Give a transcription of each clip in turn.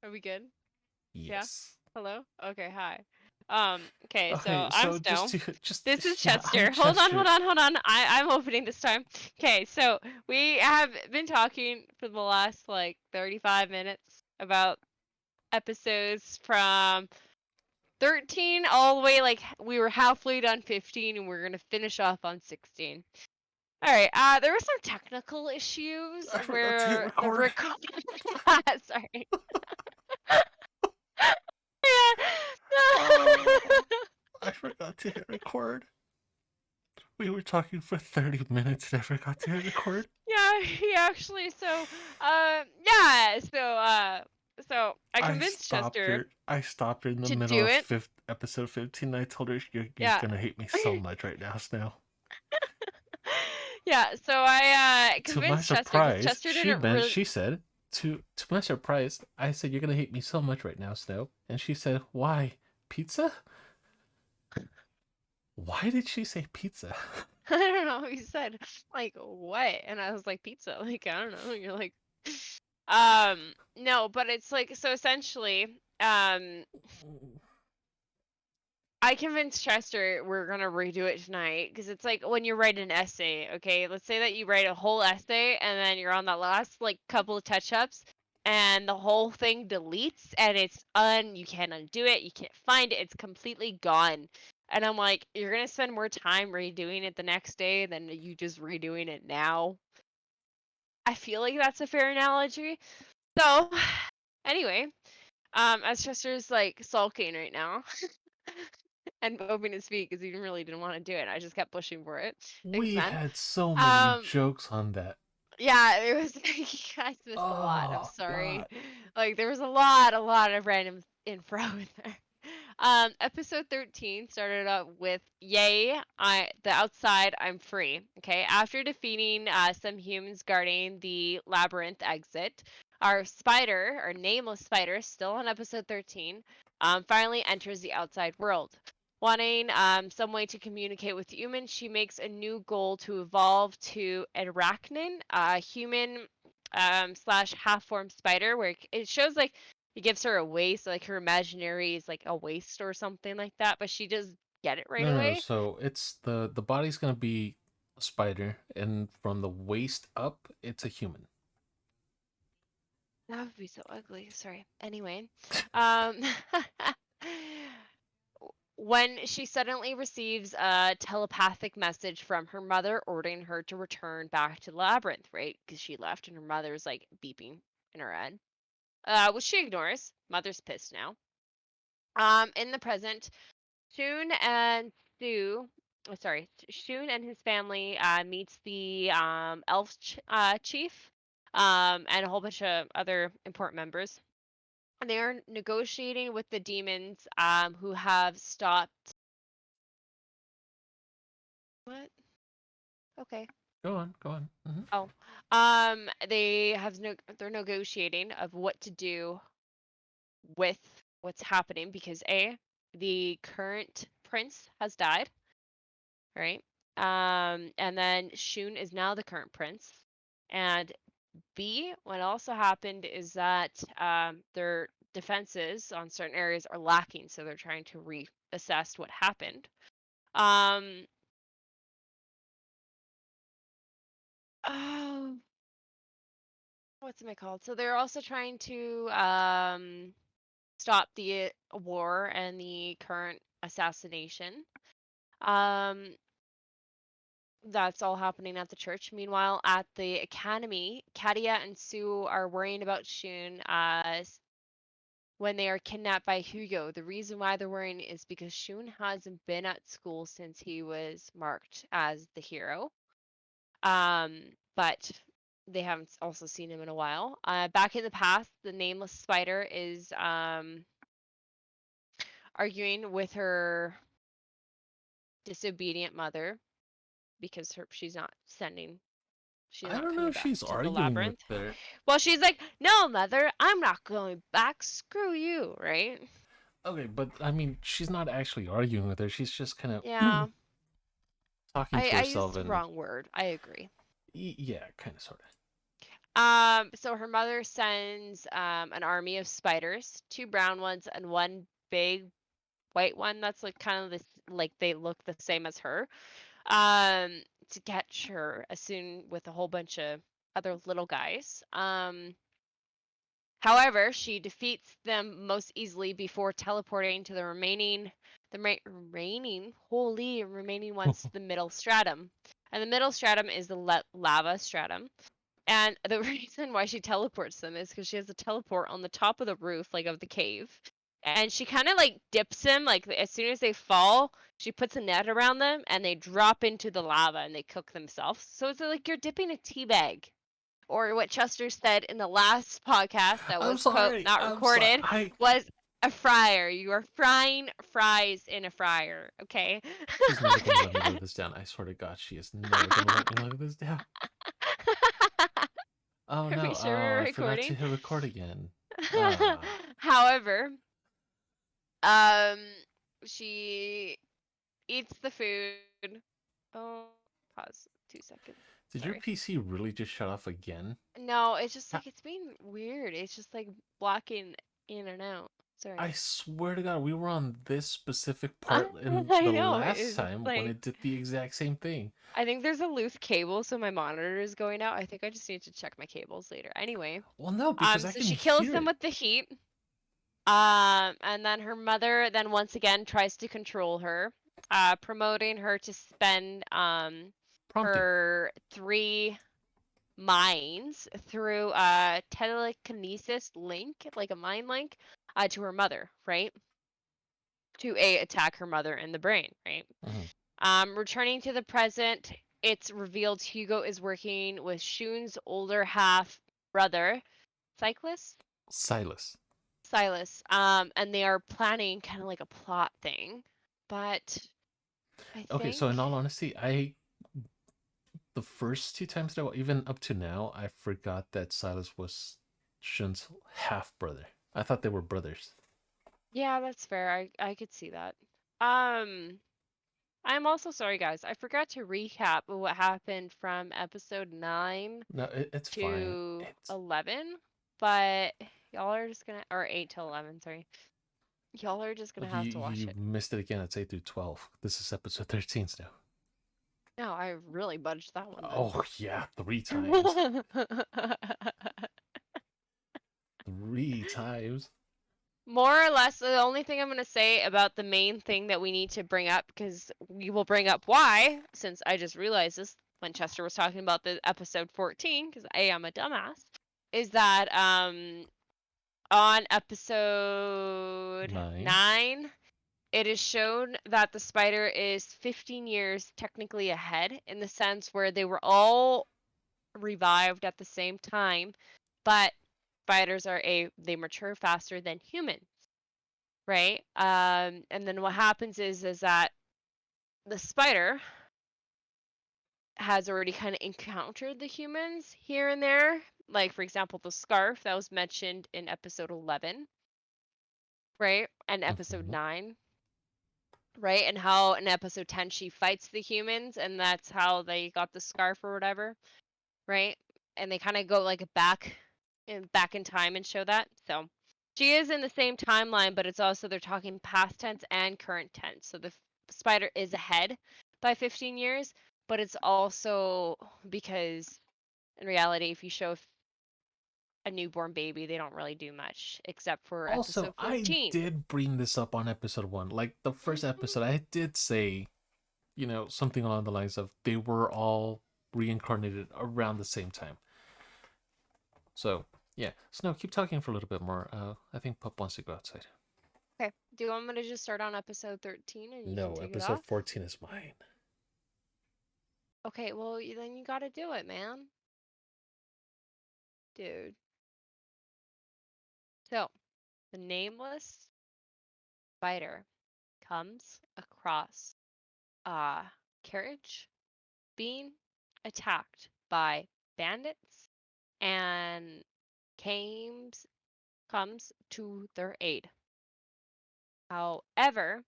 Are we good? Yeah? Yes. Hello? Okay, hi. Okay, so Okay, I'm so Snow. just This is yeah, I'm Chester. Hold on, hold Chester. on, hold on. I'm opening this time. Okay, so we have been talking for the last like 35 minutes about episodes from 13 all the way like we were halfway done 15 and we're gonna finish off on 16. All right. There were some technical issues I forgot to hit where the record. record. Sorry. Yeah. Oh, I forgot to hit record. We were talking for 30 minutes and I forgot to hit record. Yeah, he actually yeah, so I convinced Chester I stopped her in the to middle do of it. episode 15. I told her you're Yeah. gonna hate me so much right now, Snow. Yeah, so I To my convinced Chester because surprise, Chester didn't really. she said, to my surprise, I said, you're gonna hate me so much right now, Snow. And she said, why? Pizza? Why did she say pizza? I don't know. He said like what, and I was like pizza. Like I don't know. You're like, no, but it's like so essentially, I convinced Chester we're gonna redo it tonight because it's like when you write an essay, okay? Let's say that you write a whole essay and then you're on that last like couple of touch-ups and the whole thing deletes and you can't undo it, you can't find it, it's completely gone. And I'm like, you're gonna spend more time redoing it the next day than you just redoing it now. I feel like that's a fair analogy. So, anyway, as Chester's like sulking right now. And hoping to speak because he really didn't want to do it. I just kept pushing for it. Thanks, We man. had so many Um, jokes on that. yeah, it was you guys missed a lot. I'm Oh sorry. God. Like there was a lot of random info in there. Episode 13 started out with "Yay, the outside, I'm free." Okay, after defeating some humans guarding the labyrinth exit, our nameless spider, still on episode 13, finally enters the outside world. Wanting some way to communicate with humans, she makes a new goal to evolve to Arachnin, a human slash half formed spider, where it shows like it gives her a waist, like her imaginary is like a waist or something like that, but she does get it right No. away. So it's the body's gonna be a spider, and from the waist up, it's a human. That would be so ugly. Sorry. Anyway, um, when she suddenly receives a telepathic message from her mother ordering her to return back to the labyrinth, right? Because she left and her mother's like beeping in her head, which she ignores. Mother's pissed now. In the present, Shun and Sue, sorry, Shun and his family meets the chief, and a whole bunch of other important members. And they are negotiating with the demons, who have stopped. What? Okay. Go on, go on. Oh, they're negotiating of what to do with what's happening because the current prince has died, right? And then Shun is now the current prince. And B, what also happened is that their defenses on certain areas are lacking, so they're trying to reassess what happened. Um, oh, what's it called? So they're also trying to stop the war and the current assassination. Um, that's all happening at the church. Meanwhile, at the academy, Katia and Sue are worrying about Shun when they are kidnapped by Hugo. The reason why they're worrying is because Shun hasn't been at school since he was marked as the hero. But they haven't also seen him in a while. Back in the past, the nameless spider is arguing with her disobedient mother because she's I not don't know coming if back she's to the arguing with labyrinth. her. Well, she's like, "No, mother, I'm not going back. Screw you," right? Okay, but I mean, she's not actually arguing with her. She's just kind of Yeah, talking I to I herself, used the and wrong word. I agree. yeah, kind of, sort of. So her mother sends an army of spiders, two brown ones and one big white one that's like kind of this, like they look the same as her. To catch her as soon with a whole bunch of other little guys. However, she defeats them most easily before teleporting to the remaining ones to the middle stratum. And the middle stratum is the lava stratum. And the reason why she teleports them is because she has a teleport on the top of the roof, like of the cave. And she kind of like dips them, like as soon as they fall, she puts a net around them and they drop into the lava and they cook themselves. So it's like you're dipping a tea bag. Or what Chester said in the last podcast that I'm was quote sorry. not I'm sorry. recorded was a fryer. You are frying fries in a fryer, okay? She's never gonna let me live this down. I swear to God, she is never gonna let me live this down. Oh Are no! we sure Oh, we're I forgot to recording? hit record again. Ah. However, um, she eats the food. Oh, pause 2 seconds. Did your Sorry. PC really just shut off again? No, it's just Ha- like it's being weird. It's just like blocking in and out. I Sorry. swear to God, we were on this specific part in I the know. last It's just time when like it did the exact same thing. I think there's a loose cable, so my monitor is going out. I think I just need to check my cables later. Anyway, Well, no, because I so can she kills hear them it. with the heat. And then her mother then once again tries to control her, promoting her to spend Prompting. her three minds through telekinesis link, like a mind link, to her mother, right? To attack her mother in the brain, right? Mhm. Returning to the present, it's revealed Hugo is working with Shun's older half brother, Cyclist? Silas. Silas. And they are planning kind of like a plot thing. But I Okay, so in think, all honesty, the first two times that even up to now, I forgot that Silas was Shun's half brother. I thought they were brothers. yeah, that's fair. I could see that. Um, I'm also sorry, guys. I forgot to recap what happened from episode 9 No, it's fine. to It's 11, but y'all are just gonna, or 8 to 11, sorry. Y'all are just gonna look, you have to watch you it. missed it again. It's 8 through 12. This is episode 13 now. No, I really budged that one then. Oh yeah, 3 times. 3 times. More or less, the only thing I'm going to say about the main thing that we need to bring up, because we will bring up why, since I just realized this when Chester was talking about the episode 14, because I am a dumbass, is that on episode 9. 9, it is shown that the spider is 15 years technically ahead in the sense where they were all revived at the same time, but spiders they mature faster than humans, right? And then what happens is that the spider has already kind of encountered the humans here and there. Like for example, the scarf that was mentioned in episode 11, right? And episode Mhm. 9, right? And how in episode 10 she fights the humans and that's how they got the scarf or whatever, right? And they kind of go like back in time and show that. So she is in the same timeline, but it's also they're talking past tense and current tense. So the spider is ahead by 15 years, but it's also because in reality, if you show a newborn baby, they don't really do much except for Also, episode I 14. did bring this up on episode 1. Like the first episode, Mhm. I did say, something along the lines of they were all reincarnated around the same time. So, yeah. So, no, keep talking for a little bit more. I think Pup wants to go outside. Okay. Do you want me to just start on episode 13 and you can No, take it episode off? 14 is mine. Okay, well, then you gotta do it, man. Dude. So, the nameless spider comes across a carriage being attacked by bandits and comes to their aid. However,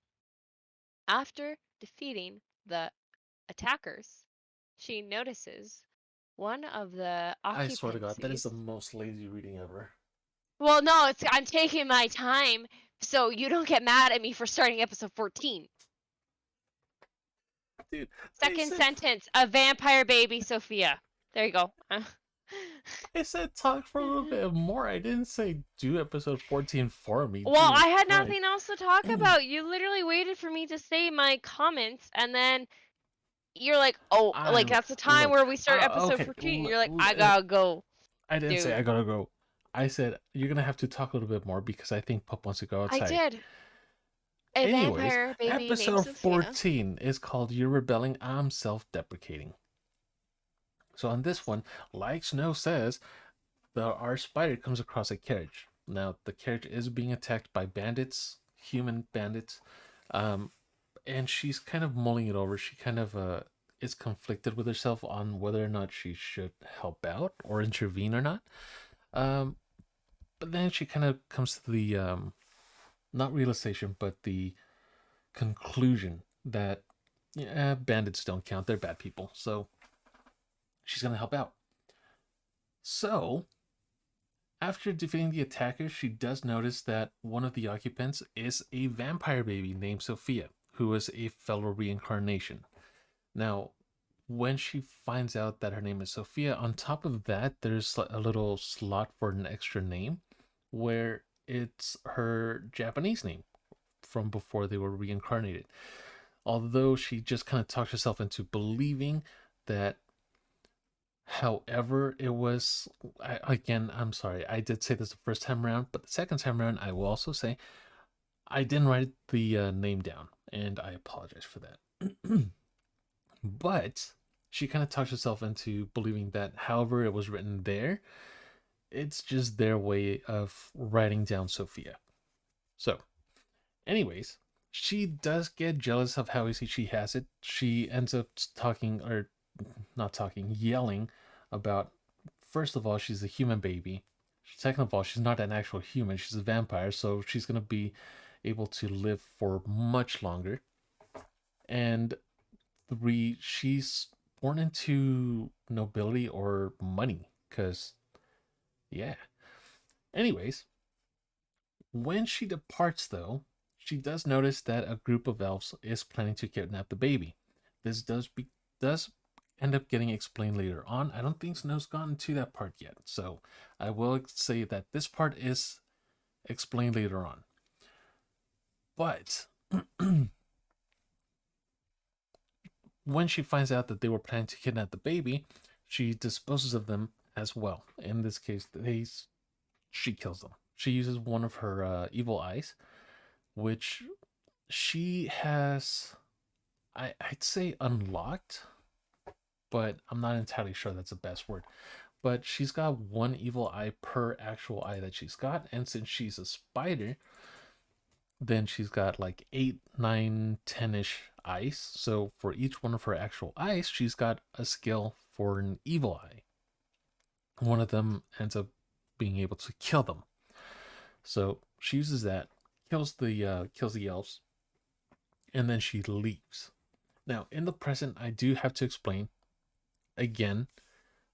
after defeating the attackers, she notices one of the I swear to God, that is the occupancies. most lazy reading ever. Well, no, it's I'm taking my time so you don't get mad at me for starting episode 14. Dude, I Second said sentence, a vampire baby Sophia. There you go. I said talk for a little bit more. I didn't say do episode 14 for me. Well, Jesus I had Christ. nothing else to talk about. You literally waited for me to say my comments, and then you're like, "Oh, like I'm that's the time look. where we start episode Okay. 14." You're like, "I gotta go, I didn't say I dude." gotta go. I said you're gonna have to talk a little bit more because I think Pup wants to go I outside. did. A Anyways, vampire baby named episode Sophia. 14 is called You're Rebelling, I'm Self Deprecating. So on this one, like Snow says, our spider comes across a carriage. Now, the carriage is being attacked by bandits, human bandits, um, and she's kind of mulling it over. She kind of is conflicted with herself on whether or not she should help out or intervene or not. Um, but then she kind of comes to the not realization, but the conclusion that bandits don't count. They're bad people. So she's going to help out. So after defeating the attackers, she does notice that one of the occupants is a vampire baby named Sophia, who is a fellow reincarnation. Now, when she finds out that her name is Sophia, on top of that, there's a little slot for an extra name where it's her Japanese name from before they were reincarnated. Although she just kind of talks herself into believing that, however, it was. Again, I'm sorry, I did say this the first time around, but the second time around, I will also say I didn't write the name down, and I apologize for that. But she kind of talks herself into believing that, however, it was written there, it's just their way of writing down Sophia. So, anyways, she does get jealous of how easy she has it. She ends up talking, or not talking, yelling about, first of all, she's a human baby. Second of all, she's not an actual human, she's a vampire, so she's going to be able to live for much longer. And three, she's born into nobility or money, because, yeah. Anyways, when she departs, though, she does notice that a group of elves is planning to kidnap the baby. This does end up getting explained later on. I don't think Snow's gotten to that part yet, so I will say that this part is explained later on. But when she finds out that they were planning to kidnap the baby, she disposes of them as well. In this case, she kills them. She uses one of her evil eyes, which she has, I'd say, unlocked, but I'm not entirely sure that's the best word. But she's got one evil eye per actual eye that she's got, and since she's a spider, then she's got like 8, 9, 10-ish eyes. So for each one of her actual eyes, she's got a skill for an evil eye. One of them ends up being able to kill them. So she uses that, kills the elves, and then she leaves. Now, in the present, I do have to explain again.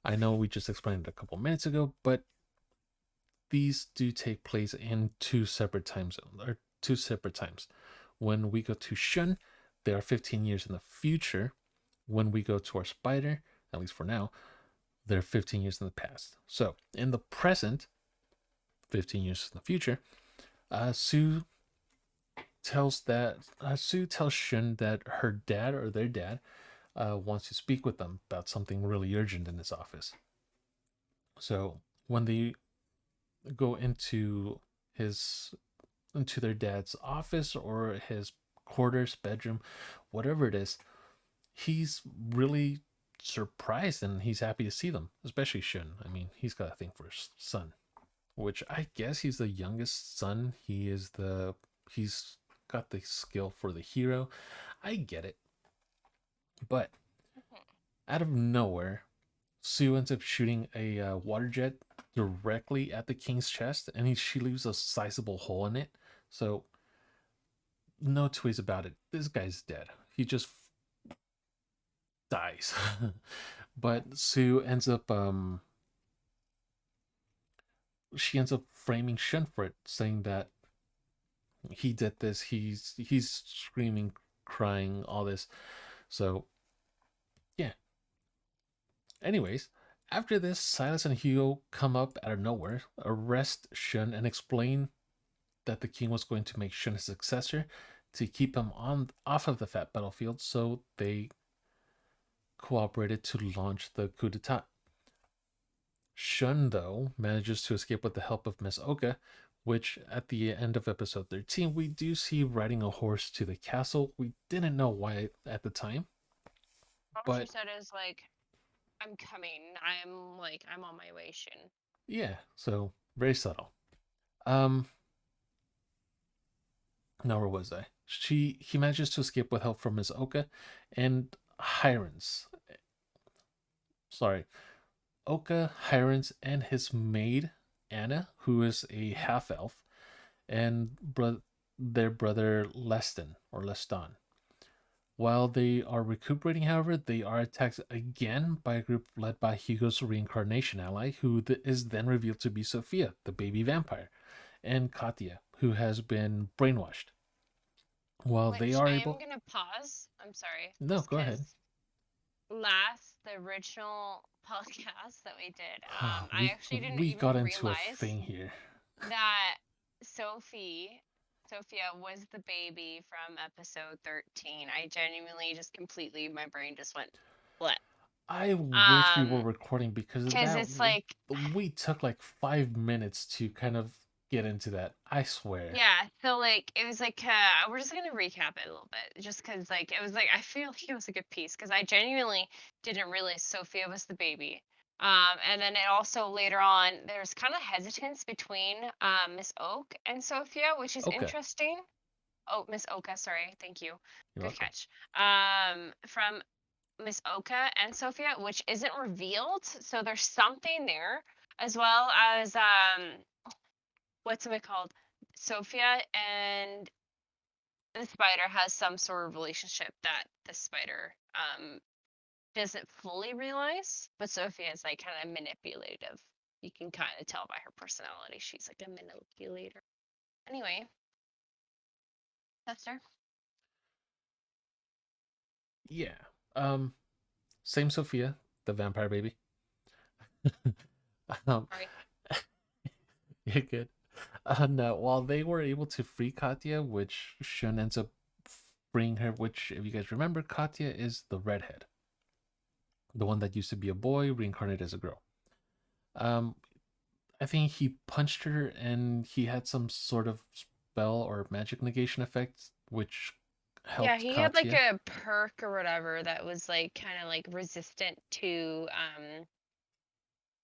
I know we just explained it a couple minutes ago, but these do take place in two separate time zones, or two separate times. When we go to Shun, they are 15 years in the future. When we go to our spider, at least for now, they're 15 years in the past. So in the present, 15 years in the future, Sue tells Shun that her dad, or their dad, wants to speak with them about something really urgent in his office. So when they go his into their dad's office or his quarters, bedroom, whatever it is, he's really surprised and he's happy to see them, especially Shun. I mean, he's got a thing for his son, which I guess he's the youngest son. He's got the skill for the hero. I get it. But out of nowhere, Sue ends up shooting a water jet directly at the king's chest, and she leaves a sizable hole in it. So, no two ways about it. This guy's dead. He just dies. But Sue ends up she ends up framing Shun for it, saying that he did this. He's screaming, crying, all this. So yeah. Anyways, after this, Silas and Hugo come up out of nowhere, arrest Shun, and explain that the king was going to make Shun his successor to keep him on off of the fat battlefield. So they cooperated to launch the coup d'état. Shun, though, manages to escape with the help of Miss Oka, which at the end of episode 13, we do see riding a horse to the castle. We didn't know why at the time, All she but said is like, "I'm coming. I'm on my way, Shin." yeah, so very subtle. Um, now where was I? He manages to escape with help from Miss Oka and Hirons. Sorry, Oka, Hirons, and his maid Anna, who is a half elf, and their brother Leston or Leston. While they are recuperating, however, they are attacked again by a group led by Hugo's reincarnation ally, who is then revealed to be Sophia, the baby vampire, and Katya, who has been brainwashed. While they Which are I am able. gonna pause. I'm sorry, No, just go ahead. because the original podcast that we did, I we actually didn't we got even into a realize thing here. that Sophia was the baby from episode 13. I genuinely just completely, my brain just went split. I wish we were Um, recording because because that it's like, we took like 5 minutes to kind of get into that. I swear. yeah, so like it was like we're just gonna recap it a little bit, just because like it was like I feel like it was a good piece because I genuinely didn't realize Sophia was the baby. And then it also later on there's kind of hesitance between Miss Oak and Sophia, which is Okay, interesting. Oh, Miss Oka, sorry, thank you, you're good welcome. catch. From Miss Oka and Sophia, which isn't revealed, so there's something there, as well as what's it called? Sophia and the spider has some sort of relationship that the spider doesn't fully realize, but Sophia is like kind of manipulative. You can kind of tell by her personality. She's like a manipulator. Anyway, that's her. Yeah. Um. Same Sophia, the vampire baby. um. Sorry. You're good. No, while they were able to free Katya, which Shun ends up freeing her, which, if you guys remember, Katya is the redhead, the one that used to be a boy reincarnated as a girl. Um, I think he punched her and he had some sort of spell or magic negation effect, which Yeah, helped he had like Katya. a perk or whatever that was like kind of like resistant to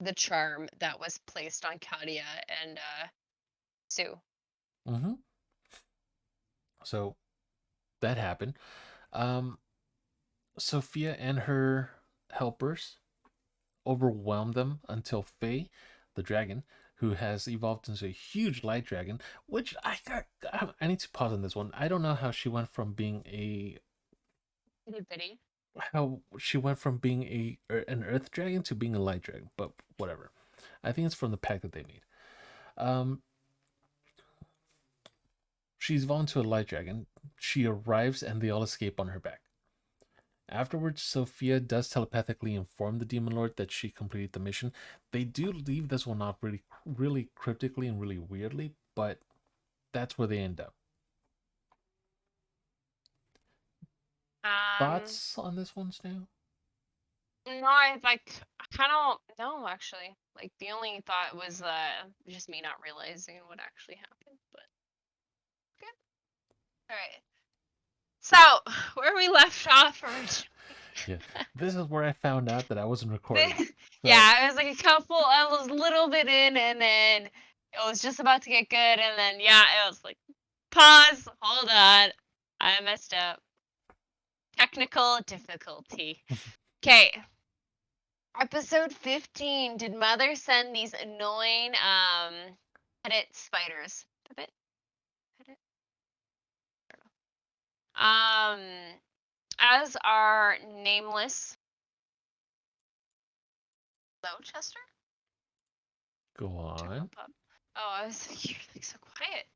the charm that was placed on Kadia and Sue. Mm-hmm. So that happened. Um, Sophia and her helpers overwhelm them until Faye, the dragon, who has evolved into a huge light dragon, which I need to pause on this one. I don't know how she went from being a Itty bitty. how she went from being an earth dragon to being a light dragon, but whatever. I think it's from the pack that they made. Um, she's evolved into a light dragon. She arrives and they all escape on her back. Afterwards, Sophia does telepathically inform the Demon Lord that she completed the mission. They do leave this one off really cryptically and really weirdly, but that's where they end up. Um, Thoughts on this one, Snow? no, I kind of no actually. Like the only thought was just me not realizing what actually happened, but good. All right. So where we left off originally. Yeah, this is where I found out that I wasn't recording. The- So, yeah, it was like a couple. I was a little bit in, and then it was just about to get good, and then yeah, it was like pause. Hold on, I messed up. Technical difficulty. Okay, episode 15. Did Mother send these annoying edit spiders? Edit? Edit? Um, as our nameless Hello, Chester? Go Turn on. up up. Oh, I was like, you're like so quiet.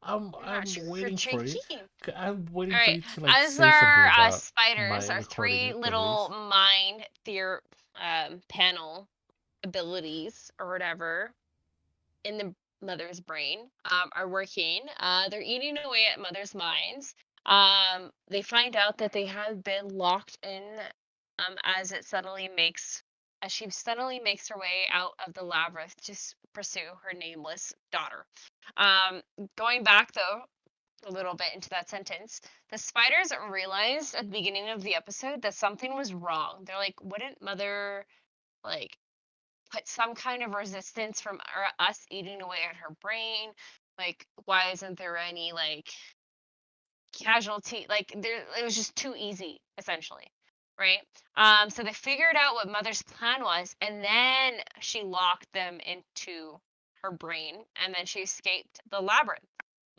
You're not I'm waiting for you. checking. I'm All waiting for right. you to like As say something our about spiders, my our recording three little abilities. mind panel abilities or whatever in the mother's brain are working. They're eating away at mother's minds. They find out that they have been locked in as she suddenly makes her way out of the labyrinth to pursue her nameless daughter. Going back though a little bit into that sentence, the spiders realized at the beginning of the episode that something was wrong. They're like, wouldn't mother like put some kind of resistance from us eating away at her brain? Like, why isn't there any like casualty? Like, there, it was just too easy, essentially, right? So they figured out what mother's plan was, and then she locked them into her brain, and then she escaped the labyrinth.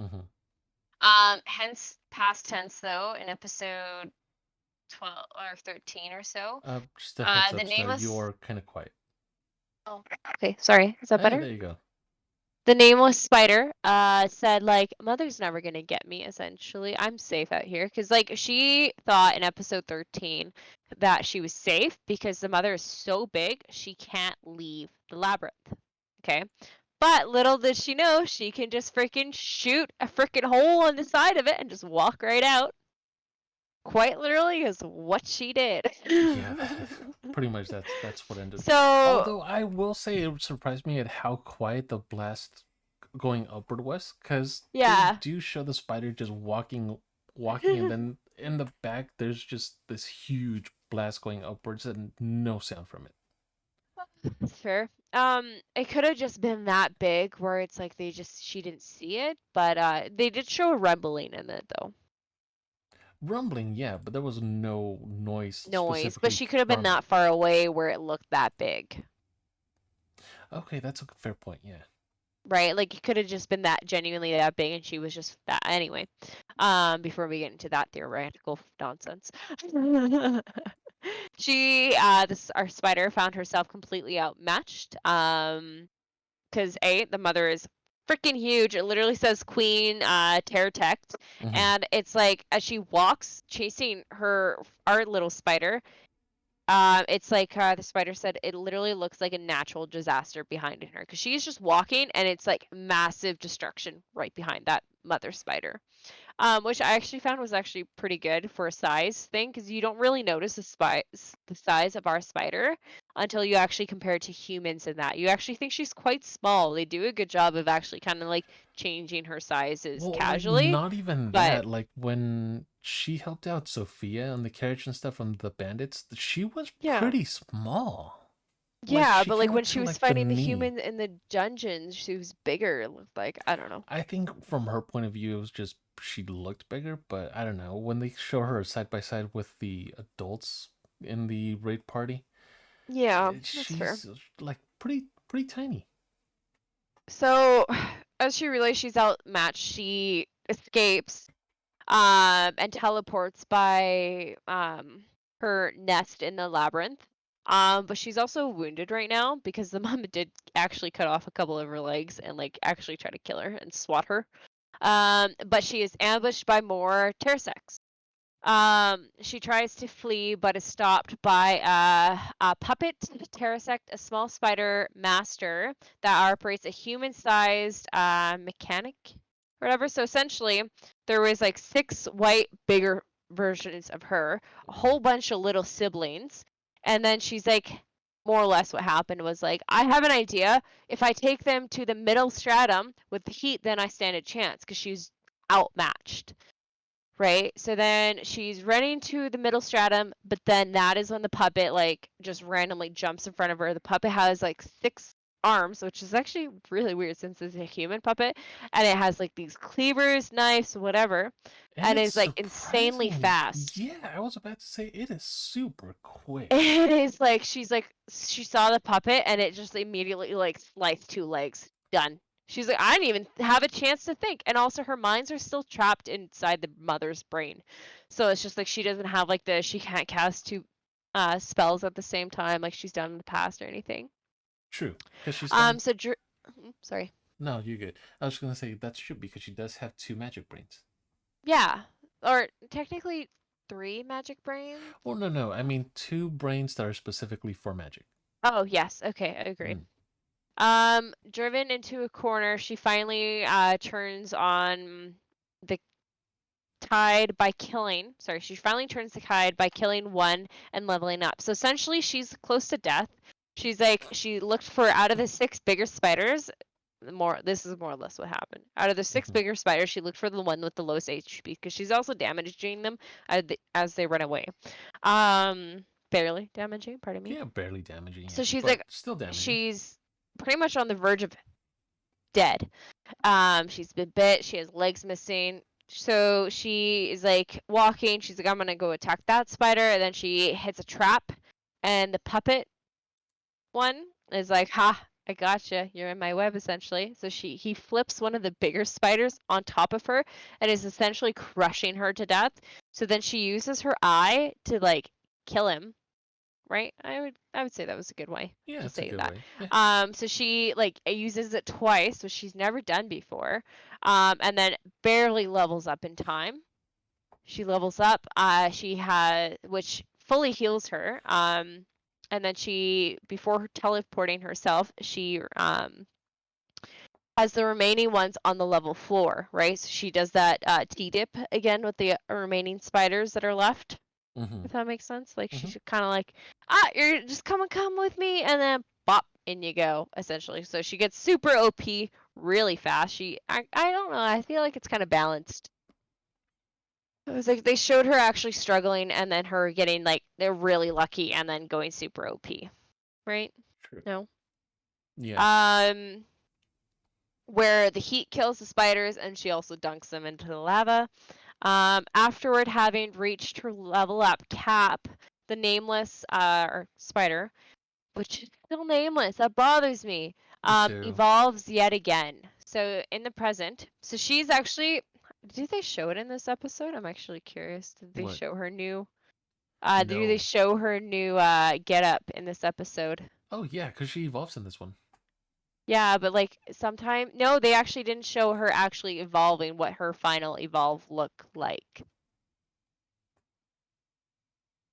Hmm. Hence past tense though in episode 12 or 13 or so. Just a heads The up, Snow. You nameless. are kind of quiet. Oh, okay. Sorry. Is that Hey, better? there you go. The nameless spider said like mother's never gonna get me. Essentially, I'm safe out here because like she thought in episode 13 that she was safe because the mother is so big she can't leave the labyrinth. Okay. But little did she know, she can just freaking shoot a freaking hole on the side of it and just walk right out. Quite literally is what she did. Yeah, pretty much that's what ended. So, Although I will say it surprised me at how quiet the blast going upward was, because they yeah. do show the spider just walking, and then in the back there's just this huge blast going upwards and no sound from it. That's fair. It could have just been that big where it's like she didn't see it, but they did show a rumbling in it though. Rumbling, yeah, but there was no noise Noise, but specifically she could have been from that it. far away where it looked that big. Okay, that's a fair point. Yeah. Right? Like it could have just been that genuinely that big and she was just that anyway. Before we get into that theoretical nonsense. Our spider found herself completely outmatched. Because the mother is freaking huge. It literally says Queen Terratect, Hmm. and it's like as she walks chasing our little spider. It's like the spider said, it literally looks like a natural disaster behind her because she's just walking and it's like massive destruction right behind that mother spider. Which I actually found was actually pretty good for a size thing because you don't really notice the size of our spider until you actually compare it to humans in that. You actually think she's quite small. They do a good job of actually kind of like changing her sizes Well, like casually, not even but that. Like when she helped out Sophia on the carriage and stuff from the bandits, she was yeah. pretty small. Like Yeah, she but came like up when she to was like the fighting the knee. humans in the dungeons, she was bigger. It looked like I don't know. I think from her point of view, it was just she looked bigger, but I don't know. When they show her side by side with the adults in the raid party, Yeah, that's fair. she's like pretty tiny. So as she realizes she's outmatched, she escapes and teleports by her nest in the labyrinth. But she's also wounded right now because the mom did actually cut off a couple of her legs and like actually try to kill her and swat her. But she is ambushed by more Tersex. She tries to flee, but is stopped by a puppet Terrasect, a small spider master that operates a human-sized mechanic, or whatever. So essentially, there was like 6 white, bigger versions of her, a whole bunch of little siblings, and then she's like, more or less, what happened was like, I have an idea. If I take them to the middle stratum with the heat, then I stand a chance because she's outmatched, right? So then she's running to the middle stratum, but then that is when the puppet like just randomly jumps in front of her. The puppet has like 6 arms, which is actually really weird since it's a human puppet, and it has like these cleavers, knives, whatever, And and it's is like insanely surprisingly, fast. yeah, I was about to say it is super quick. It is like she saw the puppet and it just immediately like sliced 2 legs. Done. She's like, I didn't even have a chance to think. And also her minds are still trapped inside the mother's brain. So it's just like she doesn't have like she can't cast 2 spells at the same time like she's done in the past or anything. True, because she's got. So sorry. No, you're good. I was gonna say that's true because she does have two magic brains. Yeah, or technically three magic brains. Oh no, no, I mean two brains that are specifically for magic. Oh yes, okay, I agree. Mm. Driven into a corner, she finally turns on the tide by killing. Sorry, she finally turns the tide by killing one and leveling up. So essentially, she's close to death. She's like, she looked for out of the six bigger spiders. This is more or less what happened. Out of the six Mm-hmm. bigger spiders, she looked for the one with the lowest HP because she's also damaging them as they run away. Barely damaging. Pardon me. Yeah, barely damaging, yeah, So she's but like, still damaging. she's pretty much on the verge of dead. She's been bit. She has legs missing. So she is like walking. She's like, I'm gonna go attack that spider, and then she hits a trap, and the puppet one is like, "Ha, I gotcha. You're in my web, essentially." So he flips one of the bigger spiders on top of her, and is essentially crushing her to death. So then she uses her eye to like kill him, right? I would say that was a good way Yeah, to it's a say good that. way. Yeah. So she like uses it twice, which she's never done before. And then barely levels up in time. She levels up. She has which fully heals her. And then she before teleporting herself, she has the remaining ones on the level floor, right? So she does that T dip again with the remaining spiders that are left, Mm-hmm. if that makes sense. Like Mm-hmm. she's kind of like, you're just come with me, and then bop, in you go, essentially. So she gets super OP really fast. I don't know. I feel like it's kind of balanced. It was like they showed her actually struggling, and then her getting like they're really lucky, and then going super OP, right? True. No. Yeah. Um, where the heat kills the spiders, and she also dunks them into the lava. Afterward, having reached her level up cap, the nameless or spider, which is still nameless, that bothers me, Me too. evolves yet again. So in the present, so she's actually, did they show it in this episode? I'm actually curious. Did they What? show her new? Do they No. show her new get up in this episode? Oh yeah, because she evolves in this one. Yeah, but like sometime no, they actually didn't show her actually evolving what her final evolve look like.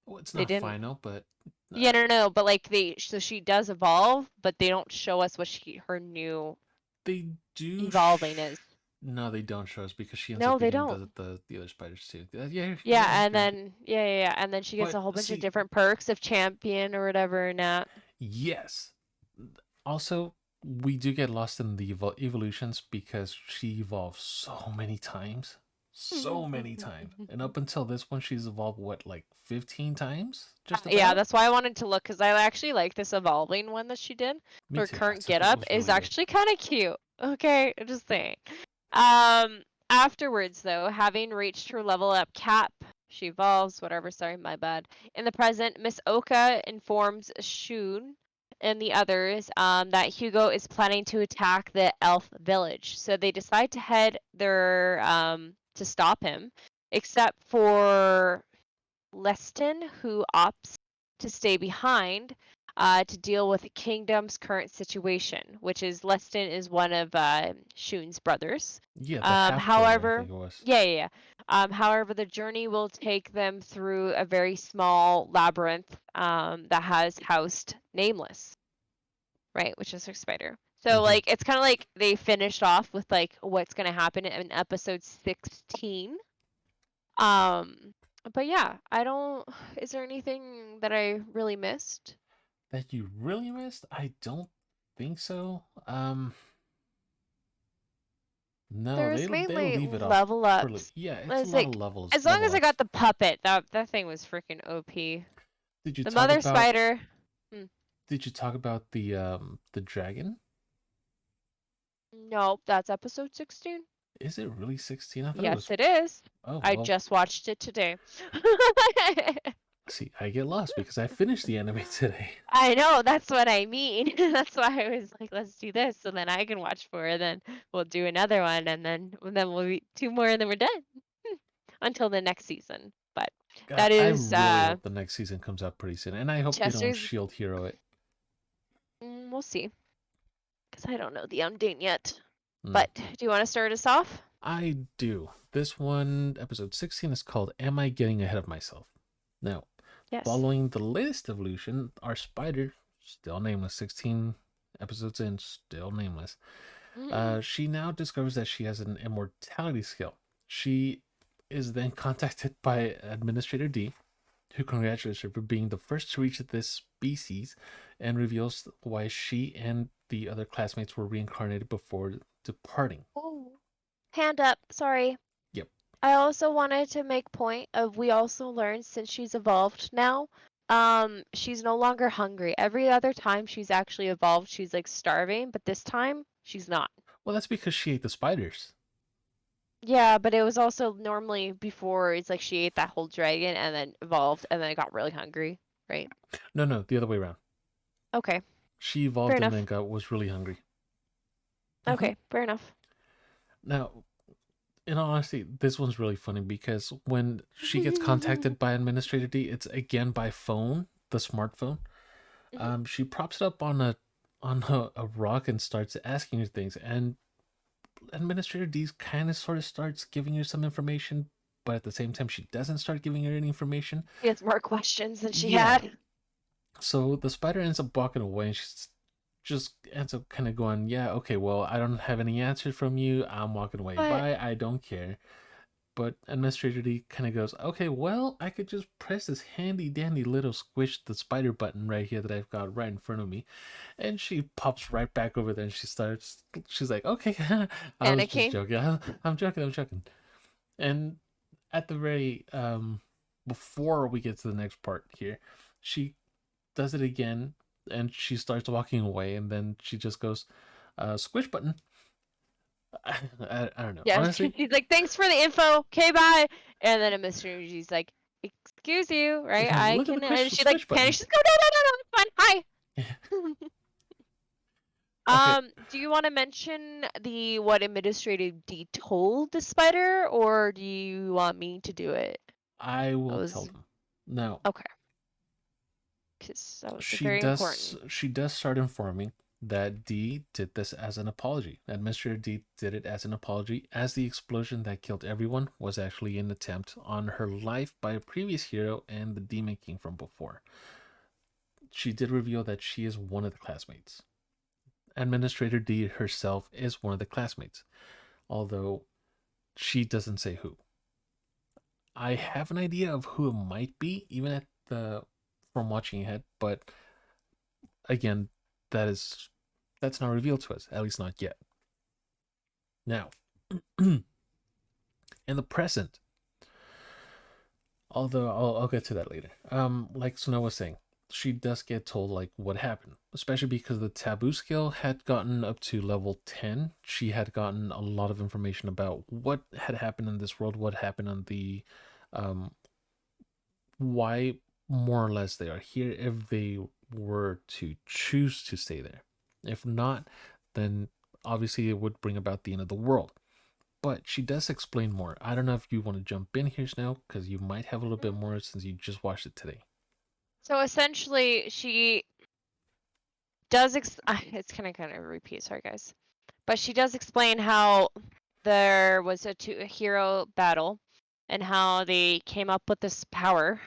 Well, it's They not didn't. final, but Yeah, uh, no, but like so she does evolve, but they don't show us what her new they do. evolving is. No, they don't show us because she ends up No, they beating don't. the other spiders too. Yeah, Yeah, yeah, and you're right. then yeah, and then she gets But a whole bunch of see, different perks of champion or whatever and that. yes. Also, we do get lost in the evolutions because she evolves so many times. So many times. And up until this one, she's evolved, what, like 15 times? Just Yeah, about? that's why I wanted to look because I actually like this evolving one that she did. Me Her too. current I get thought it up was is really good. actually kind of cute. Okay, just saying. Um, Afterwards though, having reached her level up cap, she evolves. Whatever. Sorry, my bad. In the present, Miss Oka informs Shun and the others that Hugo is planning to attack the elf village. So they decide to head there to stop him, except for Leston, who opts to stay behind to deal with the kingdom's current situation, which is Leston is one of Shun's brothers. Yeah, the half brother, I However, think it was. yeah. However, the journey will take them through a very small labyrinth that has housed Nameless, right, which is her spider. So Mm-hmm. like it's kind of like they finished off with like what's gonna happen in episode 16. um, but yeah, I don't. Is there anything that I really missed? That you really missed? I don't think so. No, There's they mainly leave it off level pretty. ups. Yeah, it's a It's lot of like levels as long level as I ups. got the puppet, that thing was freaking OP. Did you The talk mother about spider. Hmm, the dragon? nope, that's episode 16. Is it really 16? I thought it was. Yes, it is. Oh, I well, just watched it today. see, I get lost because I finished the anime today. I know, that's what I mean. That's why I was like, let's do this, so then I can watch 4, and then we'll do another one, and then we'll be 2 more, and then we're done until the next season. But God, that I is really hope the next season comes out pretty soon, and I hope they don't Chester's. Shield Hero it. We'll see, because I don't know the ending yet. Mm. But do you want to start us off? I do. This one, episode 16, is called Am I Getting Ahead of Myself? Now, Yes. following the latest evolution, our spider, still nameless, 16 episodes in, still nameless, she now discovers that she has an immortality skill. She is then contacted by Administrator D, who congratulates her for being the first to reach this species and reveals why she and the other classmates were reincarnated before departing. Oh, hand up. Sorry. Yep. I also wanted to make point of we also learned since she's evolved now, she's no longer hungry. Every other time she's actually evolved, she's like starving, but this time she's not. Well, that's because she ate the spiders. Yeah, but it was also normally before it's like she ate that whole dragon and then evolved and then got really hungry, right? No, no, the other way around. Okay, She fair evolved and then enough. was really hungry. Okay, fair enough. Now, in all honesty, this one's really funny because when she gets contacted by Administrator D, it's again by phone, the smartphone. Mhm. She props it up on a rock and starts asking her things, and Administrator D kind of sort of starts giving her some information, but at the same time, she doesn't start giving her any information. She has more questions than she Yeah. had. So the spider ends up walking away, and she's just ends up kind of going, yeah, okay, well, I don't have any answers from you. I'm walking away. But Bye. I don't care. But Administrator D kind of goes, okay, well, I could just press this handy dandy little squish the spider button right here that I've got right in front of me. And she pops right back over there and she's like, okay, I was just panicking. joking. I'm joking. I'm joking. And at the very, before we get to the next part here, she does it again and she starts walking away and then she just goes, squish button. I don't know. Yeah, Honestly, she's like, thanks for the info. Okay, bye. And then Mr. Energy's like, excuse you, right? I look at the can. And she like squish panics. button. She's like, no, it's fine. Hi. Okay, Do you want to mention the what Administrative D told the spider, or do you want me to do it? I That will tell was them. Now, okay, because that was very important. she does start informing that D did this as an apology. Administrator D did it as an apology, as the explosion that killed everyone was actually an attempt on her life by a previous hero and the Demon King from before. She did reveal that she is one of the classmates. Administrator D herself is one of the classmates, although she doesn't say who. I have an idea of who it might be, even at the from watching ahead, but again, that's not revealed to us, at least not yet. Now, in the present, although I'll get to that later. Like Snow was saying, she does get told like what happened, especially because the taboo skill had gotten up to level 10. She had gotten a lot of information about what had happened in this world, what happened on the um why more or less they are here if they were to choose to stay there. If not, then obviously it would bring about the end of the world. But she does explain more. I don't know if you want to jump in here, Snow, because you might have a little bit Mm. more since you just watched it today. So essentially, she does. It's kind of a repeat. Sorry, guys. But she does explain how there was a hero battle and how they came up with this power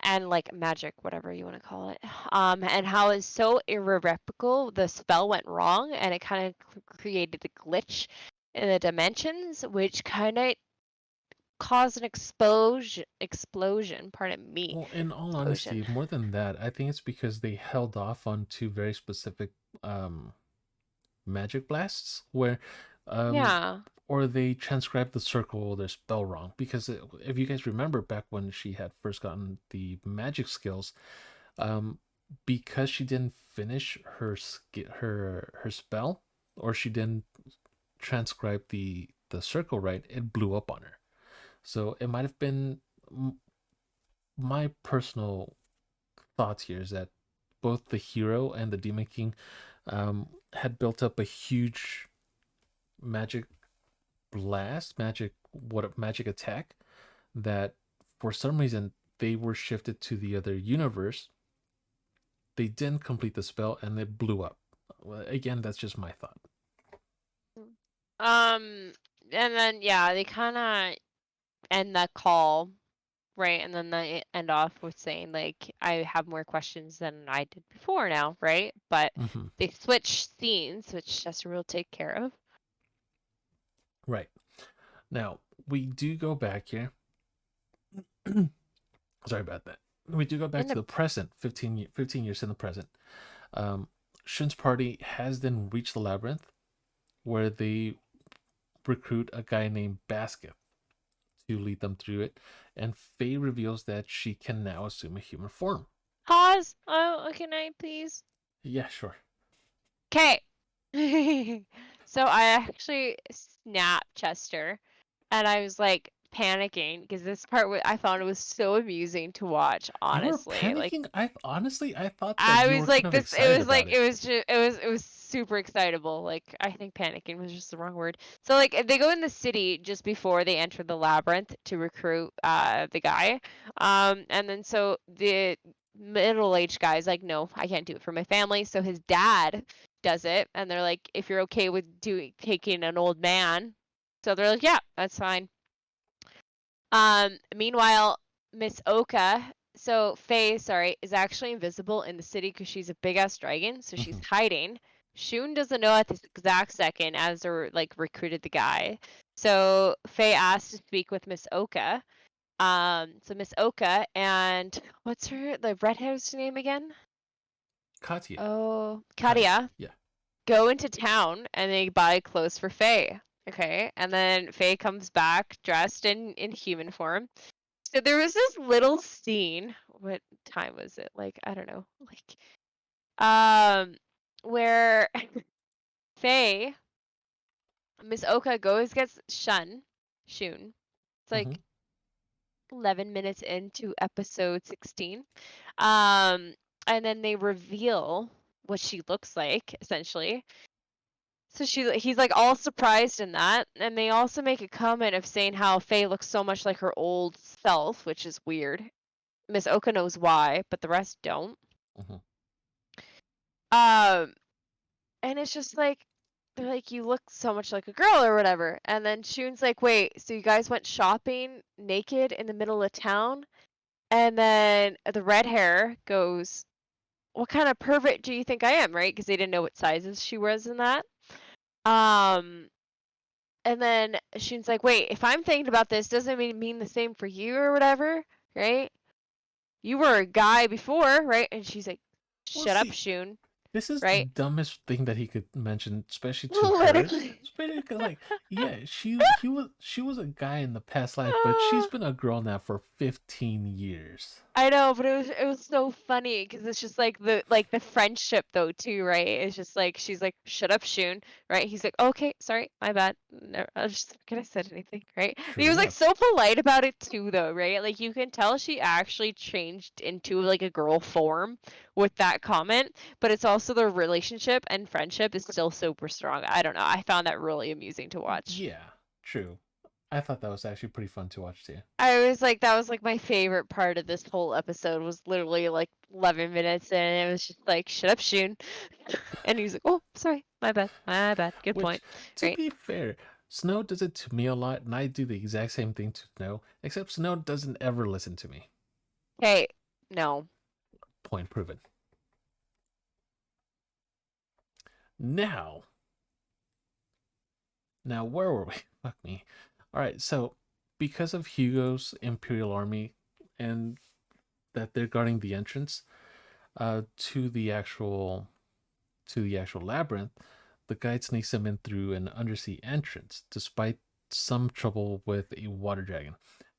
and like magic, whatever you want to call it, and how it's so irreparable. The spell went wrong and it kind of created a glitch in the dimensions, which kind of caused an explosion, pardon me, Well, in all explosion. honesty, more than that, I think it's because they held off on two very specific um, magic blasts where um, Yeah. or they transcribed the circle or their spell wrong. Because if you guys remember back when she had first gotten the magic skills, um, because she didn't finish her spell, or she didn't transcribe the circle right, it blew up on her. So it might have been my personal thoughts here is that both the hero and the demon king had built up a huge magic magic attack that for some reason they were shifted to the other universe they didn't complete the spell and it blew up. Well, again, that's just my thought. Um, and then yeah, they kind of end that call, right? And then they end off with saying like, "I have more questions than I did before now," right? But Mm-hmm. they switch scenes, which Jessica will take care of. Right. Now, we do go back here. Sorry about that. We do go back In to the the present, 15 years in the present. Um, Shun's party has then reached the labyrinth where they recruit a guy named Basket to lead them through it, and Faye reveals that she can now assume a human form. pause. Oh, can I please? Yeah, sure. Okay. So I actually snapped Chester, and I was like panicking because this part I found it was so amusing to watch. You were Honestly, like panicking? I honestly I thought that I you was were kind like of this. It excited was about like it. it was super excitable. Like I think panicking was just the wrong word. So like they go in the city just before they enter the labyrinth to recruit the guy, and then so the middle-aged guy's like, no, I can't do it for my family. So his dad does it, and they're like, if you're okay with doing taking an old man, so they're like, yeah, that's fine. Meanwhile, Miss Oka, so Faye, sorry, is actually invisible in the city because she's a big ass dragon, so she's Mhm. hiding. Shun doesn't know at this exact second as they're like recruited the guy. So Faye asked to speak with Miss Oka. So Miss Oka and what's her the redhead's name again? Katya. Oh, Katya. Katia Yeah. go into town and they buy clothes for Faye. Okay, and then Faye comes back dressed in human form. So there was this little scene. What time was it? Like, I don't know. Where Faye, Miss Oka goes gets Shun. It's Mm-hmm. like 11 minutes into episode 16. Um, and then they reveal what she looks like, essentially. So he's like all surprised in that, and they also make a comment of saying how Faye looks so much like her old self, which is weird. Miss Oka knows why, but the rest don't. Mm-hmm. Um, and it's just like they're like, you look so much like a girl or whatever. And then Shun's like, wait, so you guys went shopping naked in the middle of town? And then the red hair goes, what kind of pervert do you think I am, right? Because they didn't know what sizes she was in that. Um, and then Shun's like, wait, if I'm thinking about this, doesn't it mean the same for you or whatever, right? You were a guy before, right? And she's like, Well, shut up, see, Shun, this is the right? dumbest thing that he could mention, especially to her. Literally. Especially because, like, yeah, she was a guy in the past life, but she's been a girl now for 15 years. I know, but it was so funny because it's just like the friendship though too, right? It's just like she's like, "Shut up, Shun," right? He's like, "Okay, sorry, my bad. Never, I just could have said anything, right?" And he True was like enough. so polite about it too, though, right? Like you can tell she actually changed into like a girl form with that comment, but it's also their relationship and friendship is still super strong. I don't know. I found that really amusing to watch. Yeah, true. I thought that was actually pretty fun to watch too. I was like, that was like my favorite part of this whole episode was literally like 11 minutes and it was just like, shut up, Shun. And he's like, oh, sorry, my bad, good Which, point, to right? be fair, Snow does it to me a lot, and I do the exact same thing to Snow, except Snow doesn't ever listen to me. Hey, no. Point proven. Now, now where were we? Fuck me. All right, so because of Hugo's Imperial Army and that they're guarding the entrance to the actual labyrinth, the guide sneaks them in through an undersea entrance, despite some trouble with a water dragon.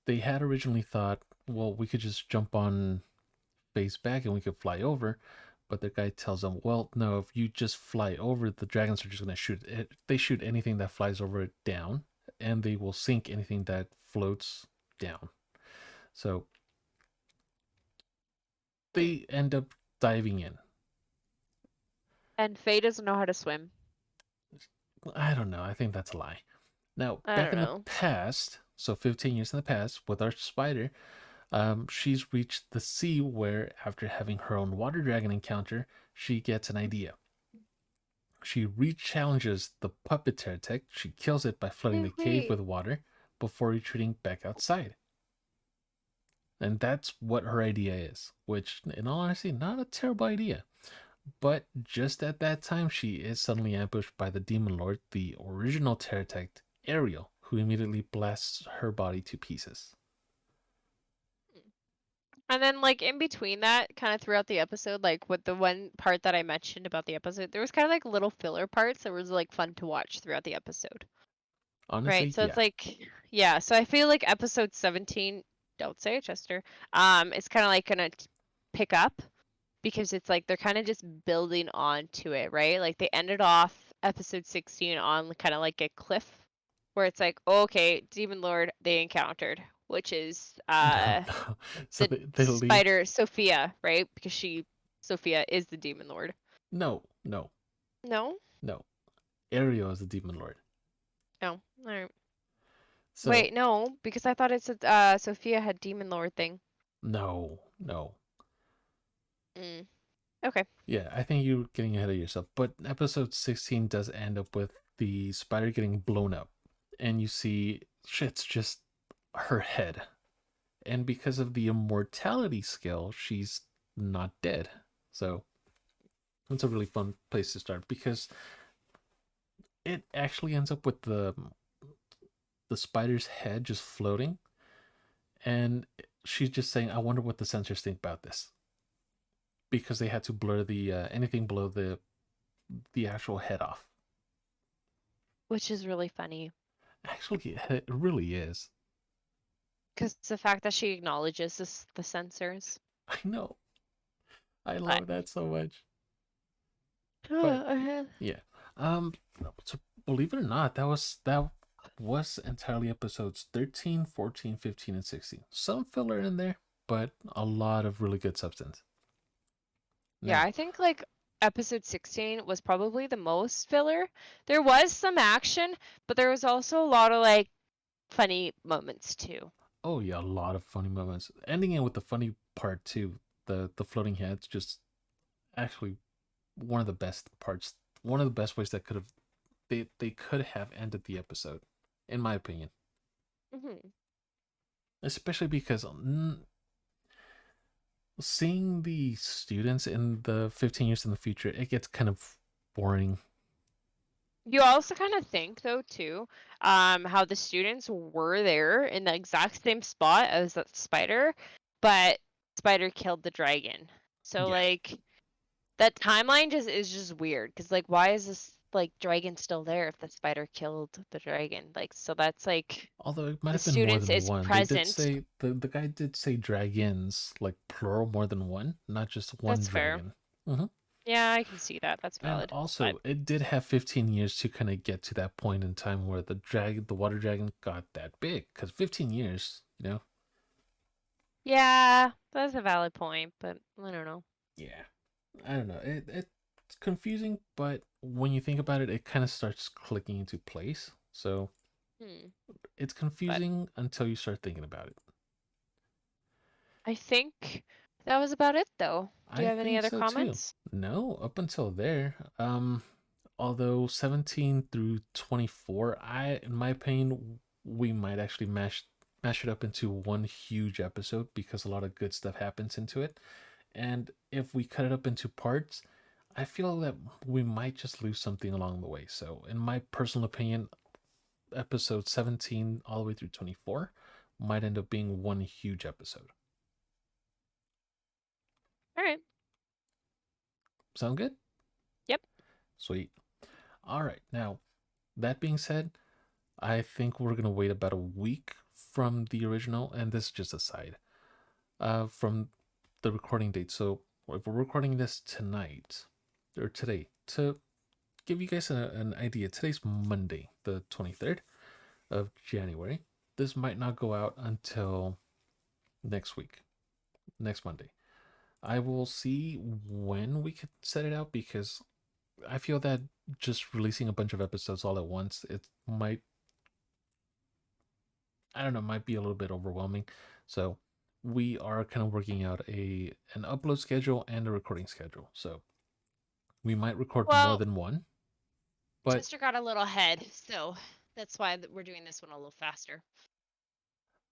They had originally thought, well, we could just jump on face back and we could fly over, but the guy tells them, well, no, if you just fly over, the dragons are just going to shoot it. They shoot anything that flies over it down, and they will sink anything that floats down. So they end up diving in. And Faye doesn't know how to swim. I don't know. I think that's a lie. Now, I back don't in the know. past, so 15 years in the past, with our spider, She's reached the sea where, after having her own water dragon encounter, she gets an idea. She re-challenges the puppeteer tech. She kills it by flooding the Wait, cave wait. with water before retreating back outside. And that's what her idea is, which, in all honesty, not a terrible idea. But just at that time, she is suddenly ambushed by the Demon Lord, the original Terratect, Ariel, who immediately blasts her body to pieces. And then, like, in between that, kind of throughout the episode, like, with the one part that I mentioned about the episode, there was kind of like little filler parts that was, like, fun to watch throughout the episode. Right? Honestly, So it's yeah. like, yeah, so I feel like episode 17, don't say it, Chester, is kind of like gonna pick up because it's like they're kind of just building on to it, right? Like they ended off episode 16 on kind of like a cliff where it's like, oh, okay, Demon Lord they encountered, which is No, no. So the they leave. spider Sophia, right? Because Sophia is the Demon Lord. No, no, No? no. Ariel is the Demon Lord. No. All right. So, Wait, no, because I thought it said Sophia had Demon Lord thing. no, no. Mm. Okay. Yeah, I think you're getting ahead of yourself. But episode 16 does end up with the spider getting blown up. And you see, shit's just her head. And because of the immortality skill, she's not dead. So it's a really fun place to start because it actually ends up with the spider's head just floating, and she's just saying, "I wonder what the censors think about this," because they had to blur the anything below the actual head off. Which is really funny Actually, it really is. because the fact that she acknowledges the censors. I know. I But love that so much. But uh, yeah, so believe it or not, that was entirely episodes 13, 14, 15, and 16. Some filler in there, but a lot of really good substance. yeah, Now, I think like episode 16 was probably the most filler. There was some action, but there was also a lot of like funny moments too. oh yeah, a lot of funny moments. Ending it with the funny part too. The floating heads, just actually one of the best parts. One of the best ways that they could have ended the episode, in my opinion. Hmm. Especially because seeing the students in the 15 years in the future, it gets kind of boring. You also kind of think though too, how the students were there in the exact same spot as that spider, but spider killed the dragon. So Yeah. like that timeline just is just weird because like why is this like dragon still there if the spider killed the dragon? Like so that's like Although it might the have been more students than is one. They did present. say the guy did say dragons, like plural, more than one, not just one That's fair. dragon. Hmm. Yeah, I can see that. That's And valid. But also, it did have 15 years to kind of get to that point in time where the water dragon, got that big. Because 15 years, yeah, that's a valid point, but I don't know. yeah, I don't know. It's confusing, but when you think about it, it kind of starts clicking into place. So Hmm. it's But confusing until you start thinking about it. I think that was about it though. Do you I have any think other so too. comments? No, up until there. Although 17 through 24, in my opinion, we might actually mash it up into one huge episode because a lot of good stuff happens into it. And if we cut it up into parts, I feel that we might just lose something along the way. So, in my personal opinion, episode 17 all the way through 24 might end up being one huge episode. All right. Sound good? Yep. Sweet. All right. Now, that being said, I think we're gonna wait about a week from the original, and this is just a side, from the recording date. So if we're recording this tonight or today, to give you guys an idea, today's Monday, the 23rd of January. This might not go out until next week, next Monday. I will see when we could set it out because I feel that just releasing a bunch of episodes all at once, it might, I don't know, might be a little bit overwhelming. So we are kind of working out an upload schedule and a recording schedule. So we might record more Well, than one, but Twister got a little ahead, so that's why we're doing this one a little faster.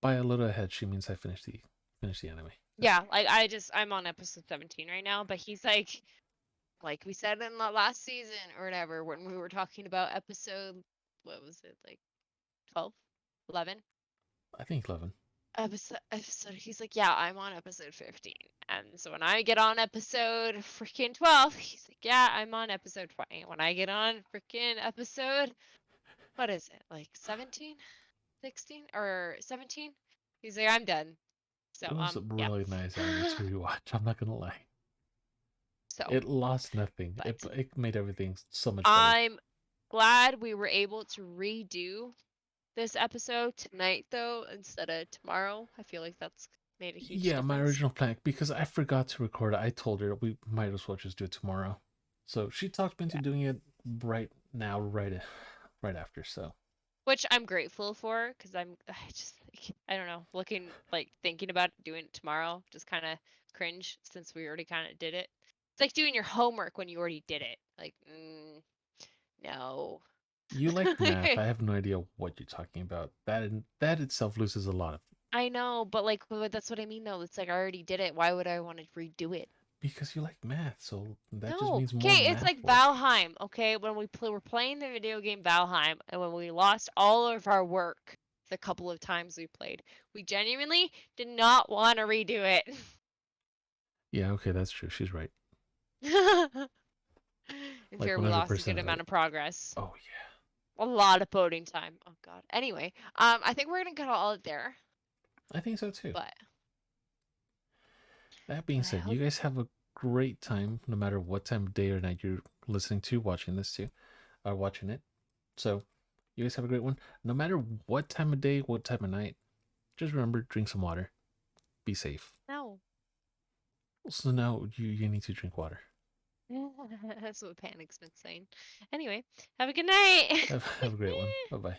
by a little ahead, she means I finished the anime. So Yeah, like I'm on episode 17 right now, but he's like we said in the last season or whatever when we were talking about episode, what was it, like 12, 11? I think 11. Episode, he's like, yeah, I'm on episode 15. And so when I get on episode freaking 12, he's like, yeah, I'm on episode 20. When I get on freaking episode, what is it, like 17, 16, or 17, he's like, I'm done. So It was a yeah. really nice anime to rewatch. I'm not gonna lie. So It lost nothing. It but it made everything so much better. I'm glad we were able to redo this episode tonight though instead of tomorrow. I feel like that's made a huge Yeah, my difference. original plan, because I forgot to record it. I told her we might as well just do it tomorrow. So she talked me into Yeah. doing it right now, right after. So Which I'm grateful for because I just like, I don't know, looking like thinking about doing it tomorrow just kind of cringe since we already kind of did it. It's like doing your homework when you already did it. Like, no. you like math. I have no idea what you're talking about. That itself loses a lot of, I know, but like that's what I mean though. It's like I already did it. Why would I want to redo it? because you like math. So that just No. means more Okay, it's math like work. Valheim. Okay, when we're playing the video game Valheim, and when we lost all of our work the couple of times we played, we genuinely did not want to redo it. Yeah, okay, that's true. She's right. In Like fear we lost a good 100% amount right. of progress. Oh yeah. A lot of voting time. Oh god. Anyway, I think we're gonna cut all it there. I think so too. But That being but I said, hope you guys have a great time no matter what time of day or night you're listening to, watching this too, or watching it. So, you guys have a great one. No matter what time of day, what time of night, just remember, drink some water. Be safe. no. So now you need to drink water. That's what Panic's been saying. Anyway, have a good night. Have a great one. Bye bye.